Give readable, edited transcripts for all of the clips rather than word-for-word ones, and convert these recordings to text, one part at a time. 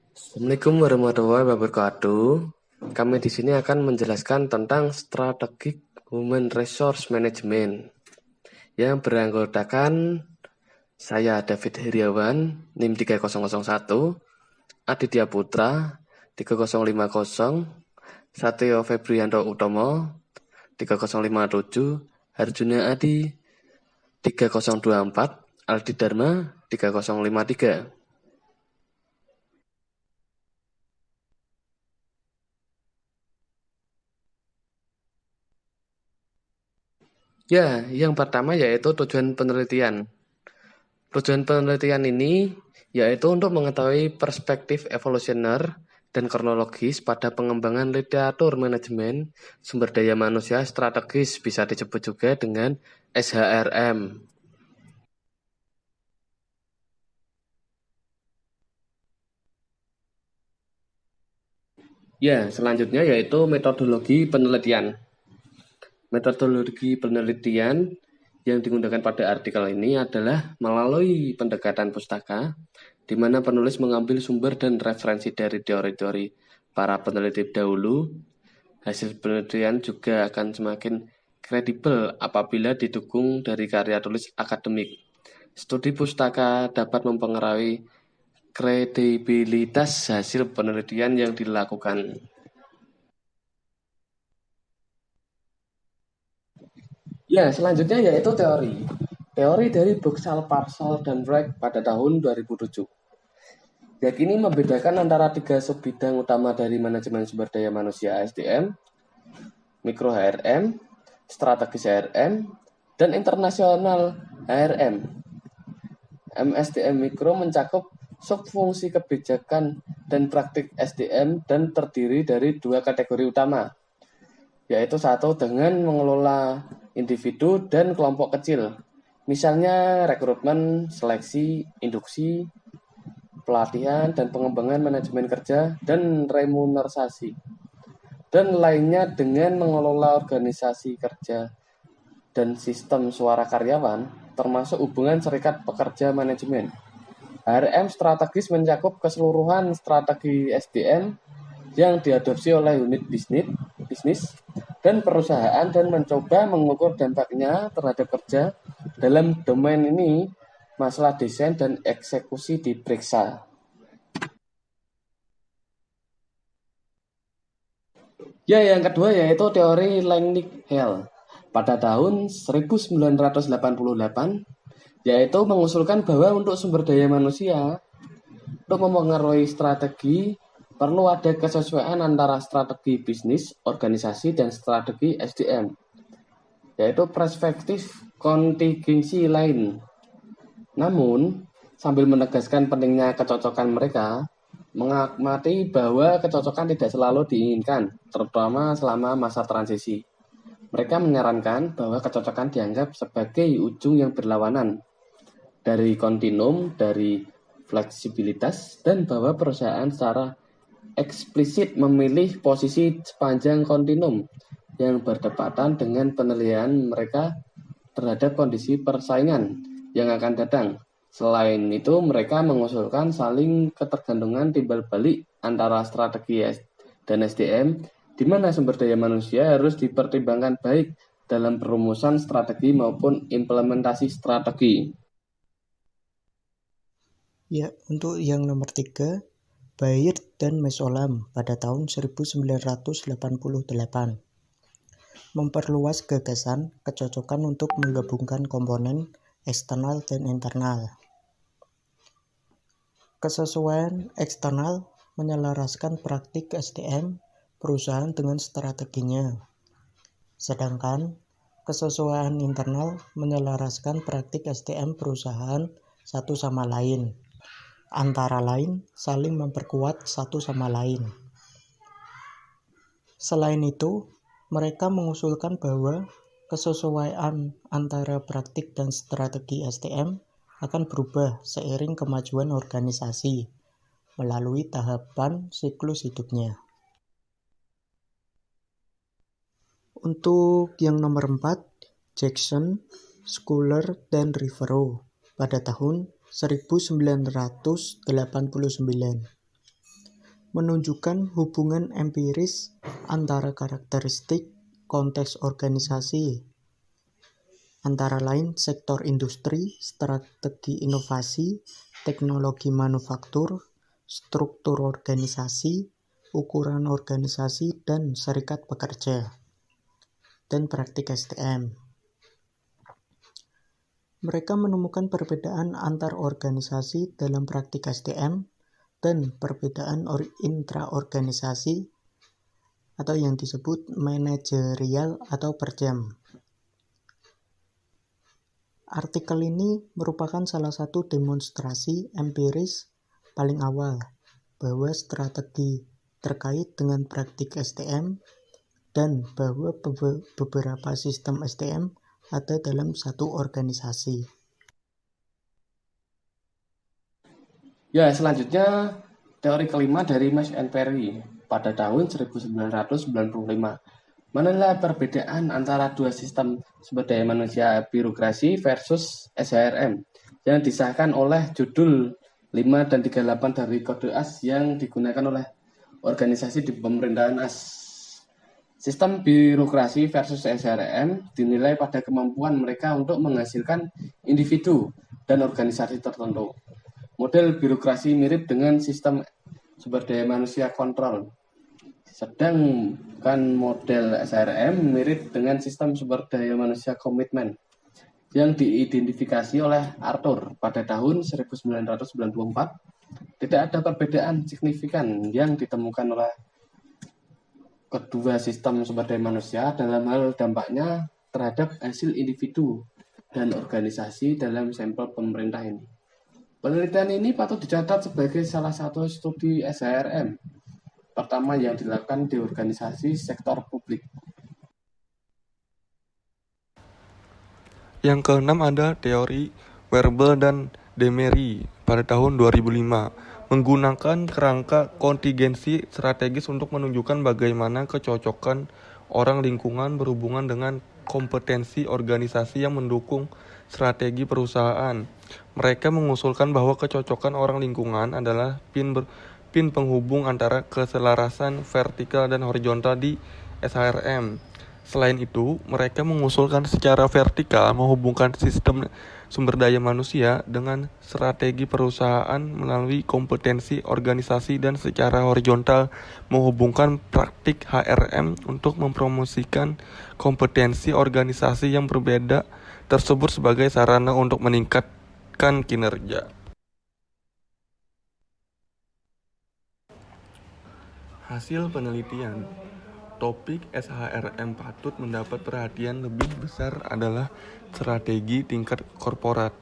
Assalamualaikum warahmatullahi wabarakatuh. Kami di sini akan menjelaskan tentang strategic human resource management yang beranggotakan saya David Heriawan, NIM 3001, Aditya Putra 3050, Satyo Febrianto Utomo 3057, Harjuna Adi 3024, Aldi Dharma 3053. Ya, yang pertama yaitu tujuan penelitian. Tujuan penelitian ini yaitu untuk mengetahui perspektif evolusioner dan kronologis pada pengembangan literatur manajemen sumber daya manusia strategis, bisa disebut juga dengan SHRM. Ya, selanjutnya yaitu metodologi penelitian. Metodologi penelitian yang digunakan pada artikel ini adalah melalui pendekatan pustaka, di mana penulis mengambil sumber dan referensi dari teori-teori para peneliti dahulu. Hasil penelitian juga akan semakin kredibel apabila didukung dari karya tulis akademik. Studi pustaka dapat mempengaruhi kredibilitas hasil penelitian yang dilakukan. Ya, selanjutnya yaitu teori. Teori dari Boxall, Parsall, dan Wright pada tahun 2007. Yakini membedakan antara tiga subbidang utama dari manajemen sumber daya manusia SDM, mikro HRM, strategis HRM, dan internasional HRM. MSDM Mikro mencakup subfungsi kebijakan dan praktik SDM dan terdiri dari dua kategori utama, yaitu satu dengan mengelola individu dan kelompok kecil, misalnya rekrutmen, seleksi, induksi, pelatihan, dan pengembangan manajemen kerja dan remunerasi, dan lainnya dengan mengelola organisasi kerja dan sistem suara karyawan, termasuk hubungan serikat pekerja manajemen. HRM strategis mencakup keseluruhan strategi SDM yang diadopsi oleh unit bisnis dan perusahaan dan mencoba mengukur dampaknya terhadap kerja. Dalam domain ini, masalah desain dan eksekusi diperiksa. Ya, yang kedua yaitu teori Langnick-Hale pada tahun 1988, yaitu mengusulkan bahwa untuk sumber daya manusia, untuk mempengaruhi strategi, perlu ada kesesuaian antara strategi bisnis, organisasi, dan strategi SDM, yaitu perspektif kontingensi lain. Namun, sambil menegaskan pentingnya kecocokan mereka, mengamati bahwa kecocokan tidak selalu diinginkan, terutama selama masa transisi. Mereka menyarankan bahwa kecocokan dianggap sebagai ujung yang berlawanan dari kontinum, dari fleksibilitas, dan bahwa perusahaan secara eksplisit memilih posisi sepanjang kontinum yang berdepatan dengan penilaian mereka terhadap kondisi persaingan yang akan datang. Selain itu, mereka mengusulkan saling ketergantungan timbal balik antara strategi dan SDM, di mana sumber daya manusia harus dipertimbangkan baik dalam perumusan strategi maupun implementasi strategi. Ya, untuk yang nomor 3, Bayer dan Mesolam pada tahun 1988 memperluas gagasan kecocokan untuk menggabungkan komponen eksternal dan internal. Kesesuaian eksternal menyelaraskan praktik SDM perusahaan dengan strateginya, sedangkan kesesuaian internal menyelaraskan praktik SDM perusahaan satu sama lain, antara lain saling memperkuat satu sama lain. Selain itu, mereka mengusulkan bahwa kesesuaian antara praktik dan strategi SDM akan berubah seiring kemajuan organisasi melalui tahapan siklus hidupnya. Untuk yang nomor 4, Jackson, Schuler, dan Rivero pada tahun 1989 menunjukkan hubungan empiris antara karakteristik konteks organisasi, antara lain sektor industri, strategi inovasi, teknologi manufaktur, struktur organisasi, ukuran organisasi, dan serikat pekerja, dan praktik STM. Mereka menemukan perbedaan antar organisasi dalam praktik STM dan perbedaan intraorganisasi atau yang disebut manajerial atau per jam. Artikel ini merupakan salah satu demonstrasi empiris paling awal bahwa strategi terkait dengan praktik STM dan bahwa beberapa sistem STM ada dalam satu organisasi. Ya, selanjutnya teori kelima dari Mash and Perry pada tahun 1995 menilai perbedaan antara dua sistem sumber daya manusia birokrasi versus SHRM yang disahkan oleh judul 5 dan 38 dari Kode AS yang digunakan oleh organisasi di pemerintahan AS. Sistem birokrasi versus SHRM dinilai pada kemampuan mereka untuk menghasilkan individu dan organisasi tertentu. Model birokrasi mirip dengan sistem sumber daya manusia kontrol. Sedangkan model SRM mirip dengan sistem sumber daya manusia komitmen yang diidentifikasi oleh Arthur pada tahun 1994. Tidak ada perbedaan signifikan yang ditemukan oleh kedua sistem sumber daya manusia dalam hal dampaknya terhadap hasil individu dan organisasi dalam sampel pemerintah ini. Penelitian ini patut dicatat sebagai salah satu studi SHRM pertama yang dilakukan di organisasi sektor publik. Yang keenam ada teori Werbel dan Demery pada tahun 2005, menggunakan kerangka kontingensi strategis untuk menunjukkan bagaimana kecocokan orang lingkungan berhubungan dengan kompetensi organisasi yang mendukung strategi perusahaan. Mereka mengusulkan bahwa kecocokan orang lingkungan adalah pin penghubung antara keselarasan vertikal dan horizontal di SHRM. Selain itu, mereka mengusulkan secara vertikal menghubungkan sistem sumber daya manusia dengan strategi perusahaan melalui kompetensi organisasi dan secara horizontal menghubungkan praktik HRM untuk mempromosikan kompetensi organisasi yang berbeda tersebut sebagai sarana untuk meningkatkan kinerja. Hasil penelitian, topik SHRM patut mendapat perhatian lebih besar adalah strategi tingkat korporat.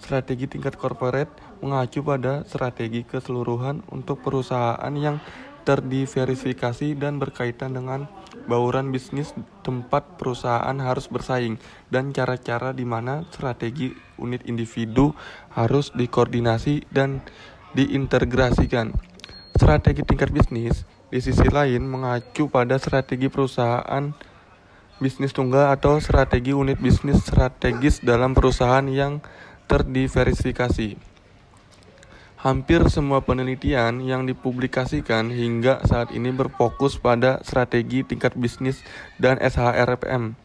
Strategi tingkat korporat mengacu pada strategi keseluruhan untuk perusahaan yang terdiversifikasi dan berkaitan dengan bauran bisnis tempat perusahaan harus bersaing dan cara-cara di mana strategi unit individu harus dikoordinasi dan diintegrasikan. Strategi tingkat bisnis di sisi lain mengacu pada strategi perusahaan bisnis tunggal atau strategi unit bisnis strategis dalam perusahaan yang terdiversifikasi. Hampir semua penelitian yang dipublikasikan hingga saat ini berfokus pada strategi tingkat bisnis dan SHRM.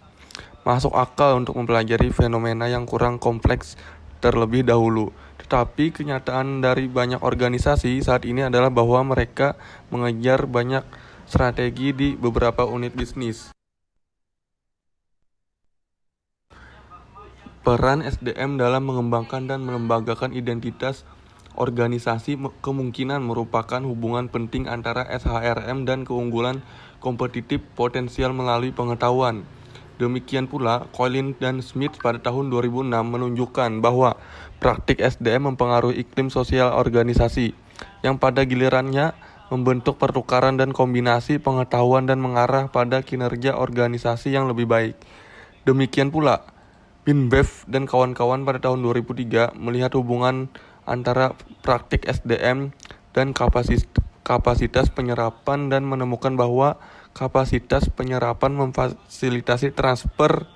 Masuk akal untuk mempelajari fenomena yang kurang kompleks terlebih dahulu. Tetapi kenyataan dari banyak organisasi saat ini adalah bahwa mereka mengejar banyak strategi di beberapa unit bisnis. Peran SDM dalam mengembangkan dan melembagakan identitas organisasi kemungkinan merupakan hubungan penting antara SHRM dan keunggulan kompetitif potensial melalui pengetahuan. Demikian pula, Collins dan Smith pada tahun 2006 menunjukkan bahwa praktik SDM mempengaruhi iklim sosial organisasi, yang pada gilirannya membentuk pertukaran dan kombinasi pengetahuan dan mengarah pada kinerja organisasi yang lebih baik. Demikian pula, Binbev dan kawan-kawan pada tahun 2003 melihat hubungan antara praktik SDM dan kapasitas penyerapan dan menemukan bahwa kapasitas penyerapan memfasilitasi transfer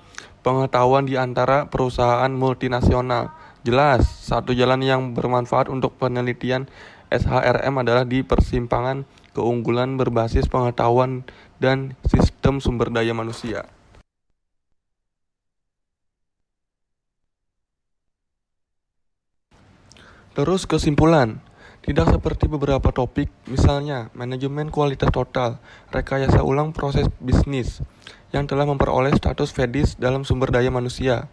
pengetahuan di antara perusahaan multinasional. Jelas, satu jalan yang bermanfaat untuk penelitian SHRM adalah di persimpangan keunggulan berbasis pengetahuan dan sistem sumber daya manusia. Terus kesimpulan, tidak seperti beberapa topik, misalnya manajemen kualitas total, rekayasa ulang proses bisnis, yang telah memperoleh status FEDIS dalam sumber daya manusia.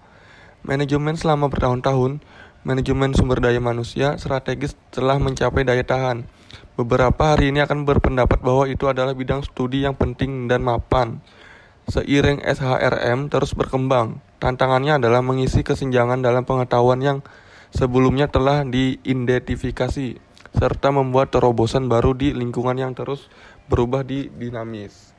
Manajemen selama bertahun-tahun, manajemen sumber daya manusia strategis telah mencapai daya tahan. Beberapa hari ini akan berpendapat bahwa itu adalah bidang studi yang penting dan mapan. Seiring SHRM terus berkembang, tantangannya adalah mengisi kesenjangan dalam pengetahuan yang sebelumnya telah diidentifikasi, serta membuat terobosan baru di lingkungan yang terus berubah di dinamis.